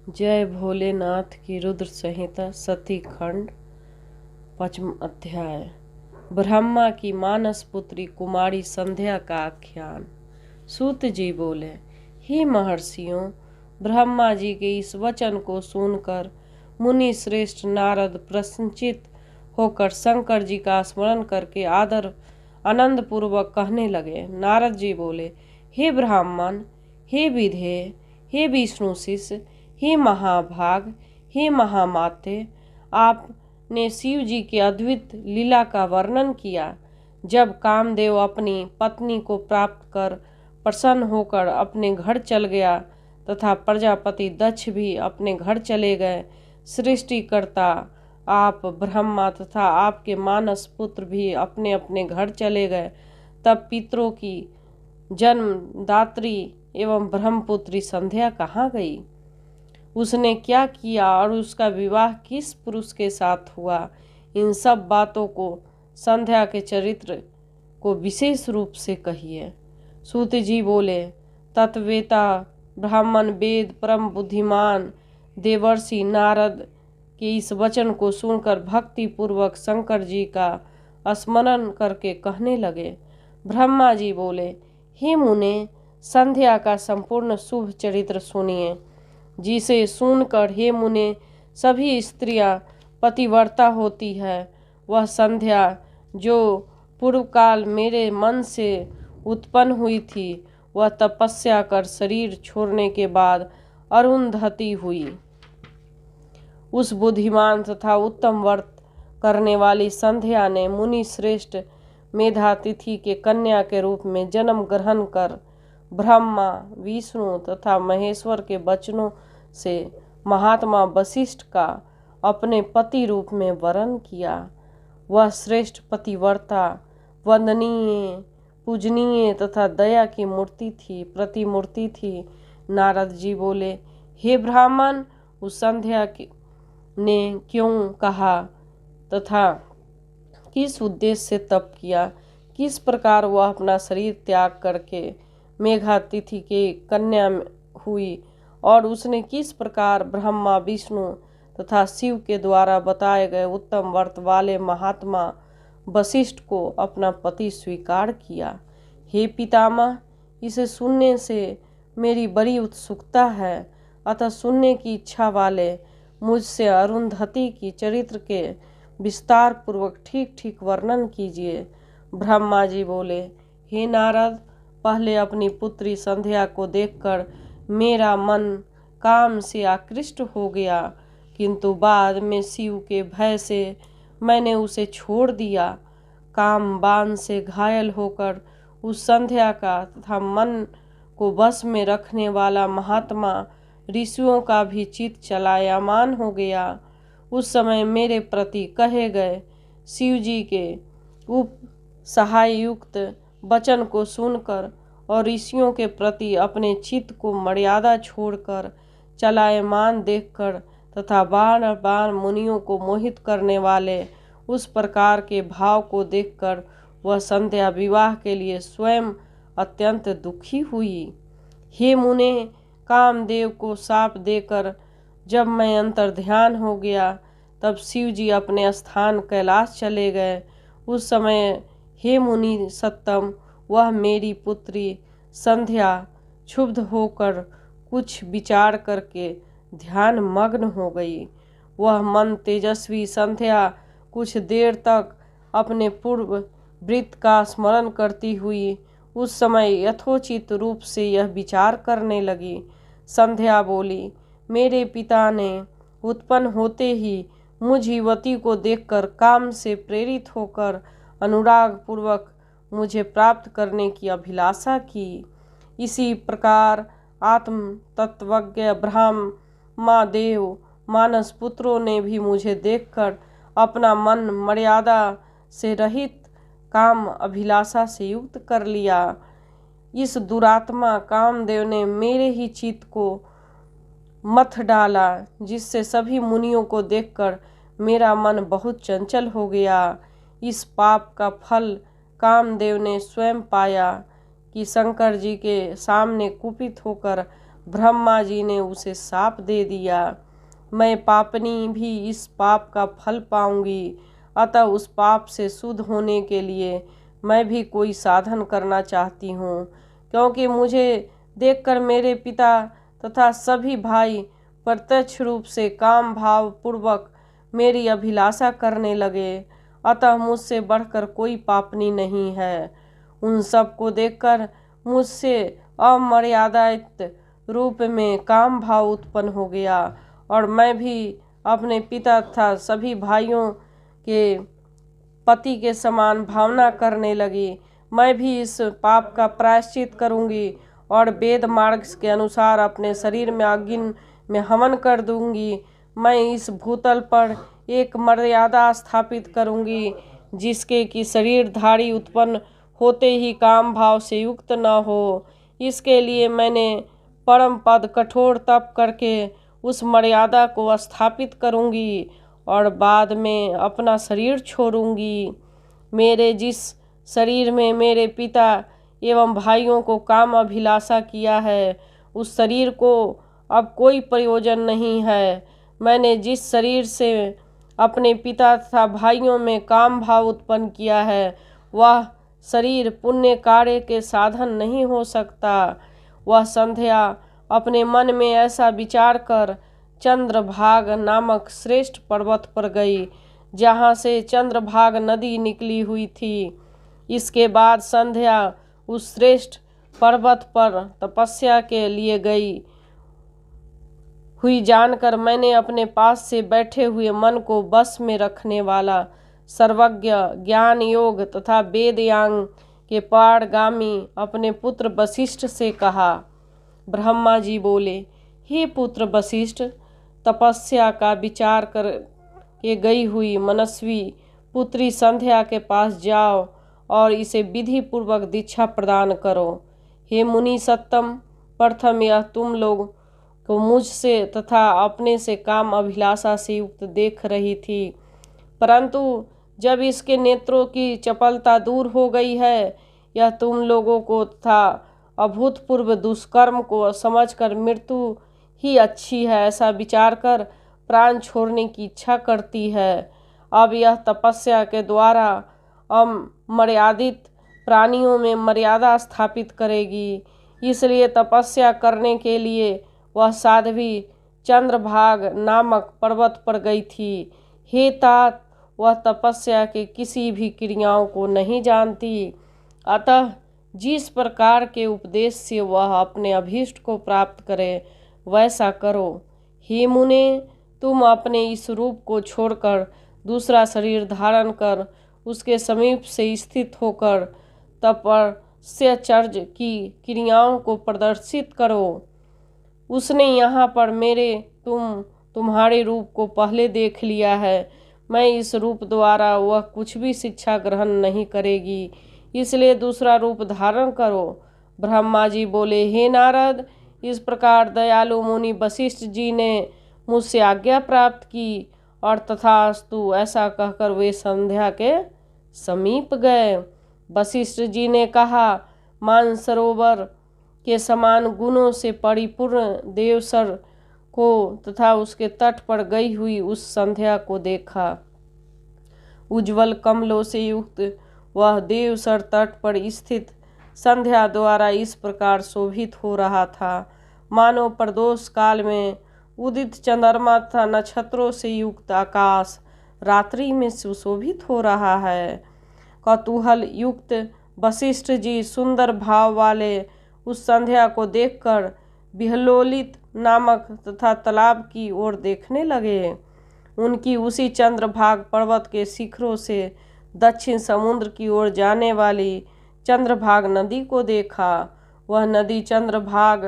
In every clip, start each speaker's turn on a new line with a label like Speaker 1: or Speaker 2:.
Speaker 1: जय भोलेनाथ की रुद्र संहिता सती खंड 5वां अध्याय। ब्रह्मा की मानस पुत्री कुमारी संध्या का आख्यान। सूत जी बोले, हे महर्षियों, ब्रह्मा जी के इस वचन को सुनकर मुनि श्रेष्ठ नारद प्रसन्नचित होकर शंकर जी का स्मरण करके आदर आनंद पूर्वक कहने लगे। नारद जी बोले, हे ब्राह्मण, हे विधेय, हे विष्णु शिष्य, हे महाभाग, हे महामाते, आपने शिव जी की अद्भुत लीला का वर्णन किया। जब कामदेव अपनी पत्नी को प्राप्त कर प्रसन्न होकर अपने घर चल गया तथा प्रजापति दक्ष भी अपने घर चले गए, सृष्टिकर्ता आप ब्रह्मा तथा आपके मानस पुत्र भी अपने अपने घर चले गए, तब पितरों की जन्मदात्री एवं ब्रह्मपुत्री संध्या कहाँ गई? उसने क्या किया और उसका विवाह किस पुरुष के साथ हुआ? इन सब बातों को संध्या के चरित्र को विशेष रूप से कहिए। सूत जी बोले, तत्वेता ब्राह्मण वेद परम बुद्धिमान देवर्षि नारद के इस वचन को सुनकर भक्ति पूर्वक शंकर जी का स्मरण करके कहने लगे। ब्रह्मा जी बोले, हे मुने, संध्या का संपूर्ण शुभ चरित्र सुनिए, जिसे सुनकर हे मुने सभी स्त्रियां पतिव्रता होती है। वह संध्या जो पूर्व काल मेरे मन से उत्पन्न हुई थी, वह तपस्या कर शरीर छोड़ने के बाद अरुंधति हुई। उस बुद्धिमान तथा उत्तम व्रत करने वाली संध्या ने मुनि श्रेष्ठ मेधातिथि के कन्या के रूप में जन्म ग्रहण कर ब्रह्मा विष्णु तथा महेश्वर के वचनों से महात्मा वशिष्ठ का अपने पति रूप में वरण किया। वह श्रेष्ठ पतिव्रता, वंदनीय, पूजनीय तथा दया की मूर्ति थी, प्रतिमूर्ति थी। नारद जी बोले, हे ब्राह्मण, उस संध्या ने क्यों कहा तथा किस उद्देश्य से तप किया? किस प्रकार वह अपना शरीर त्याग करके मेघातिथि के कन्या हुई और उसने किस प्रकार ब्रह्मा विष्णु तथा शिव के द्वारा बताए गए उत्तम व्रत वाले महात्मा वशिष्ठ को अपना पति स्वीकार किया? हे पितामह, इसे सुनने से मेरी बड़ी उत्सुकता है, अतः सुनने की इच्छा वाले मुझसे अरुंधति की चरित्र के विस्तार पूर्वक ठीक ठीक वर्णन कीजिए। ब्रह्मा जी बोले, हे नारद, पहले अपनी पुत्री संध्या को देखकर मेरा मन काम से आकृष्ट हो गया, किंतु बाद में शिव के भय से मैंने उसे छोड़ दिया। काम बाण से घायल होकर उस संध्या का तथा मन को वश में रखने वाला महात्मा ऋषियों का भी चित्त चलायमान हो गया। उस समय मेरे प्रति कहे गए शिव जी के उपसहाय युक्त वचन को सुनकर और ऋषियों के प्रति अपने चित्त को मर्यादा छोड़कर चलायमान देखकर तथा बार बार मुनियों को मोहित करने वाले उस प्रकार के भाव को देखकर वह संध्या विवाह के लिए स्वयं अत्यंत दुखी हुई। हे मुने, कामदेव को शाप देकर जब मैं अंतर्ध्यान हो गया, तब शिव जी अपने स्थान कैलाश चले गए। उस समय हे मुनि सत्तम, वह मेरी पुत्री संध्या क्षुब्ध होकर कुछ विचार करके ध्यान मग्न हो गई। वह मन तेजस्वी संध्या कुछ देर तक अपने पूर्व वृत्त का स्मरण करती हुई उस समय यथोचित रूप से यह विचार करने लगी। संध्या बोली, मेरे पिता ने उत्पन्न होते ही मुझ युवती को देखकर काम से प्रेरित होकर अनुराग पूर्वक मुझे प्राप्त करने की अभिलाषा की। इसी प्रकार आत्म तत्वज्ञ ब्रह्मा देव मानस पुत्रों ने भी मुझे देखकर अपना मन मर्यादा से रहित काम अभिलाषा से युक्त कर लिया। इस दुरात्मा कामदेव ने मेरे ही चित्त को मथ डाला, जिससे सभी मुनियों को देखकर मेरा मन बहुत चंचल हो गया। इस पाप का फल कामदेव ने स्वयं पाया कि शंकर जी के सामने कुपित होकर ब्रह्मा जी ने उसे शाप दे दिया। मैं पापनी भी इस पाप का फल पाऊंगी, अतः उस पाप से शुद्ध होने के लिए मैं भी कोई साधन करना चाहती हूँ, क्योंकि मुझे देखकर मेरे पिता तथा सभी भाई प्रत्यक्ष रूप से काम भाव पूर्वक मेरी अभिलाषा करने लगे, अतः मुझसे बढ़कर कोई पापनी नहीं है। उन सब को देखकर मुझसे अमर्यादित रूप में काम भाव उत्पन्न हो गया और मैं भी अपने पिता तथा सभी भाइयों के पति के समान भावना करने लगी। मैं भी इस पाप का प्रायश्चित करूंगी और वेद मार्ग के अनुसार अपने शरीर में अग्नि में हवन कर दूंगी। मैं इस भूतल पर एक मर्यादा स्थापित करूंगी, जिसके कि शरीरधारी उत्पन्न होते ही काम भाव से युक्त न हो। इसके लिए मैंने परम पद कठोर तप करके उस मर्यादा को स्थापित करूंगी और बाद में अपना शरीर छोड़ूंगी। मेरे जिस शरीर में मेरे पिता एवं भाइयों को काम अभिलाषा किया है, उस शरीर को अब कोई प्रयोजन नहीं है। मैंने जिस शरीर से अपने पिता तथा भाइयों में काम भाव उत्पन्न किया है, वह शरीर पुण्य कार्य के साधन नहीं हो सकता। वह संध्या अपने मन में ऐसा विचार कर चंद्रभाग नामक श्रेष्ठ पर्वत पर गई, जहाँ से चंद्रभाग नदी निकली हुई थी। इसके बाद संध्या उस श्रेष्ठ पर्वत पर तपस्या के लिए गई हुई जानकर मैंने अपने पास से बैठे हुए मन को बस में रखने वाला सर्वज्ञ ज्ञान योग तथा वेदयांग के पारगामी अपने पुत्र वशिष्ठ से कहा। ब्रह्मा जी बोले, हे पुत्र वशिष्ठ, तपस्या का विचार कर के गई हुई मनस्वी पुत्री संध्या के पास जाओ और इसे विधि पूर्वक दीक्षा प्रदान करो। हे मुनि सत्तम, प्रथम यह तुम लोग को मुझसे तथा अपने से काम अभिलाषा से युक्त देख रही थी, परंतु जब इसके नेत्रों की चपलता दूर हो गई है, यह तुम लोगों को तथा अभूतपूर्व दुष्कर्म को समझकर मृत्यु ही अच्छी है ऐसा विचार कर प्राण छोड़ने की इच्छा करती है। अब यह तपस्या के द्वारा अमर्यादित प्राणियों में मर्यादा स्थापित करेगी। इसलिए तपस्या करने के लिए वह साध्वी चंद्रभाग नामक पर्वत पर गई थी। हे तात, वह तपस्या के किसी भी क्रियाओं को नहीं जानती, अतः जिस प्रकार के उपदेश से वह अपने अभीष्ट को प्राप्त करे वैसा करो। हे मुने, तुम अपने इस रूप को छोड़कर दूसरा शरीर धारण कर उसके समीप से स्थित होकर तपस्याचर्य की क्रियाओं को प्रदर्शित करो। उसने यहाँ पर तुम्हारे रूप को पहले देख लिया है। मैं इस रूप द्वारा वह कुछ भी शिक्षा ग्रहण नहीं करेगी, इसलिए दूसरा रूप धारण करो। ब्रह्मा जी बोले, हे नारद, इस प्रकार दयालु मुनि वशिष्ठ जी ने मुझसे आज्ञा प्राप्त की और तथास्तु ऐसा कहकर वे संध्या के समीप गए। वशिष्ठ जी ने कहा, मानसरोवर के समान गुणों से परिपूर्ण देवसर को तथा उसके तट पर गई हुई उस संध्या को देखा। उज्ज्वल कमलों से युक्त वह देवसर तट पर स्थित संध्या द्वारा इस प्रकार शोभित हो रहा था, मानो प्रदोष काल में उदित चंद्रमा तथा नक्षत्रों से युक्त आकाश रात्रि में सुशोभित हो रहा है। कौतूहल युक्त वशिष्ठ जी सुंदर भाव वाले उस संध्या को देखकर विहलोलित नामक तथा तालाब की ओर देखने लगे। उनकी उसी चंद्रभाग पर्वत के शिखरों से दक्षिण समुद्र की ओर जाने वाली चंद्रभाग नदी को देखा। वह नदी चंद्रभाग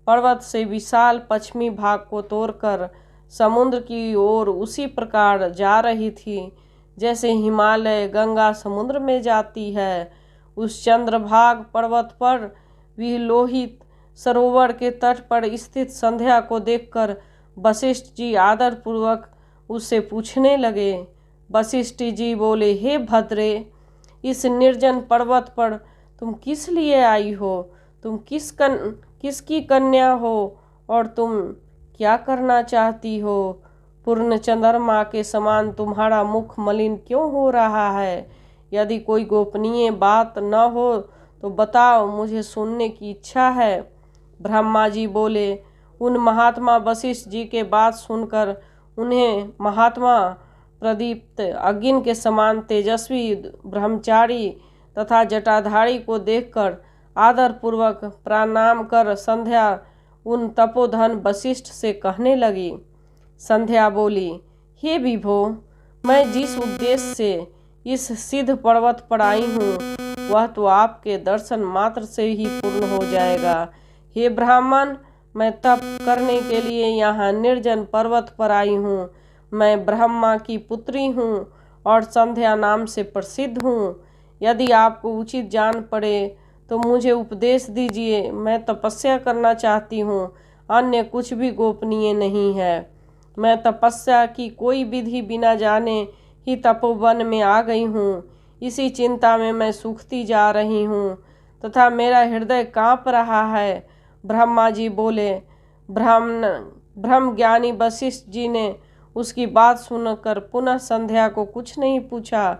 Speaker 1: पर्वत से विशाल पश्चिमी भाग को तोड़कर समुद्र की ओर उसी प्रकार जा रही थी जैसे हिमालय गंगा समुद्र में जाती है। उस चंद्रभाग पर्वत पर विलोहित सरोवर के तट पर स्थित संध्या को देखकर वशिष्ठ जी आदर पूर्वक उससे पूछने लगे। वशिष्ठ जी बोले, हे भद्रे, इस निर्जन पर्वत पर तुम किस लिए आई हो? तुम किसकी कन्या हो और तुम क्या करना चाहती हो? पूर्ण चंद्रमा के समान तुम्हारा मुख मलिन क्यों हो रहा है? यदि कोई गोपनीय बात न हो तो बताओ, मुझे सुनने की इच्छा है। ब्रह्मा जी बोले, उन महात्मा वशिष्ठ जी के बात सुनकर उन्हें महात्मा प्रदीप्त अग्नि के समान तेजस्वी ब्रह्मचारी तथा जटाधारी को देखकर आदर पूर्वक प्रणाम कर संध्या उन तपोधन वशिष्ठ से कहने लगी। संध्या बोली, हे विभो, मैं जिस उद्देश्य से इस सिद्ध पर्वत पर आई हूँ वह तो आपके दर्शन मात्र से ही पूर्ण हो जाएगा। हे ब्राह्मण, मैं तप करने के लिए यहाँ निर्जन पर्वत पर आई हूँ। मैं ब्रह्मा की पुत्री हूँ और संध्या नाम से प्रसिद्ध हूँ। यदि आपको उचित जान पड़े तो मुझे उपदेश दीजिए। मैं तपस्या करना चाहती हूँ, अन्य कुछ भी गोपनीय नहीं है। मैं तपस्या की कोई विधि बिना जाने ही तपोवन में आ गई हूँ। इसी चिंता में मैं सूखती जा रही हूँ तथा मेरा हृदय काँप रहा है। ब्रह्मा जी बोले। ब्रह्म ज्ञानी वशिष्ठ जी ने उसकी बात सुनकर पुनः संध्या को कुछ नहीं पूछा,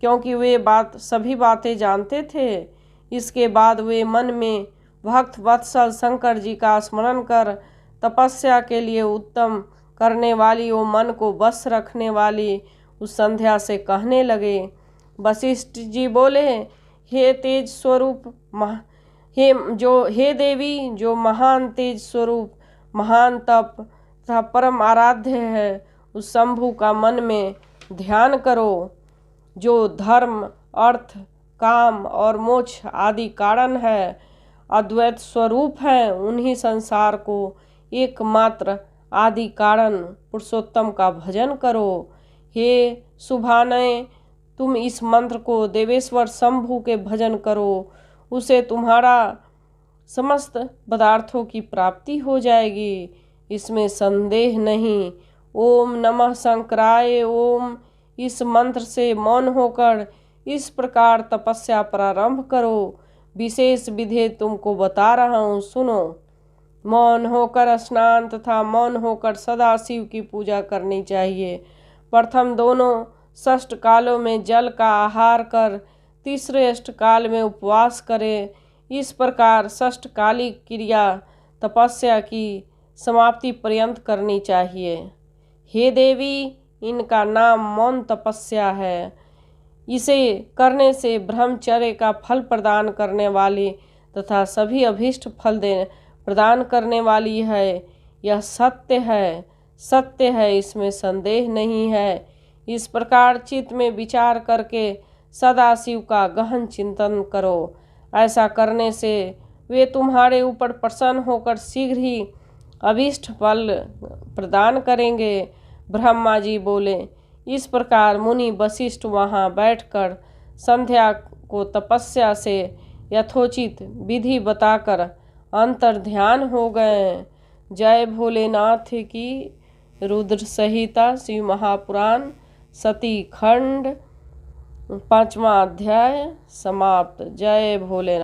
Speaker 1: क्योंकि वे सभी बातें जानते थे। इसके बाद वे मन में भक्त वत्सल शंकर जी का स्मरण कर तपस्या के लिए उत्तम करने वाली वो मन को बस रखने वाली उस संध्या से कहने लगे। वशिष्ठ जी बोले, हे तेज स्वरूप हे देवी, जो महान तेज स्वरूप, महान तप तथा परम आराध्य है, उस शंभु का मन में ध्यान करो। जो धर्म, अर्थ, काम और मोक्ष आदि कारण है, अद्वैत स्वरूप है, उन्हीं संसार को एकमात्र आदि कारण पुरुषोत्तम का भजन करो। हे सुभानय, तुम इस मंत्र को देवेश्वर शंभु के भजन करो, उसे तुम्हारा समस्त पदार्थों की प्राप्ति हो जाएगी, इसमें संदेह नहीं। ओम नमः शंकराय ओम। इस मंत्र से मौन होकर इस प्रकार तपस्या प्रारंभ करो। विशेष विधि तुमको बता रहा हूँ, सुनो। मौन होकर स्नान तथा मौन होकर सदा शिव की पूजा करनी चाहिए। प्रथम दोनों षष्ठ कालों में जल का आहार कर तीसरे अष्टकाल में उपवास करें। इस प्रकार षष्ठकालिक क्रिया तपस्या की समाप्ति पर्यंत करनी चाहिए। हे देवी, इनका नाम मौन तपस्या है। इसे करने से ब्रह्मचर्य का फल प्रदान करने वाली तथा सभी अभीष्ट फल प्रदान करने वाली है। यह सत्य है, इसमें संदेह नहीं है। इस प्रकार चित्त में विचार करके सदा शिव का गहन चिंतन करो। ऐसा करने से वे तुम्हारे ऊपर प्रसन्न होकर शीघ्र ही अभीष्ट फल प्रदान करेंगे। ब्रह्मा जी बोले। इस प्रकार मुनि वशिष्ठ वहाँ बैठकर संध्या को तपस्या से यथोचित विधि बताकर अंतर ध्यान हो गए। जय भोलेनाथ की। रुद्र संहिता शिव महापुराण सती खंड 5वां अध्याय समाप्त। जय भोलेनाथ।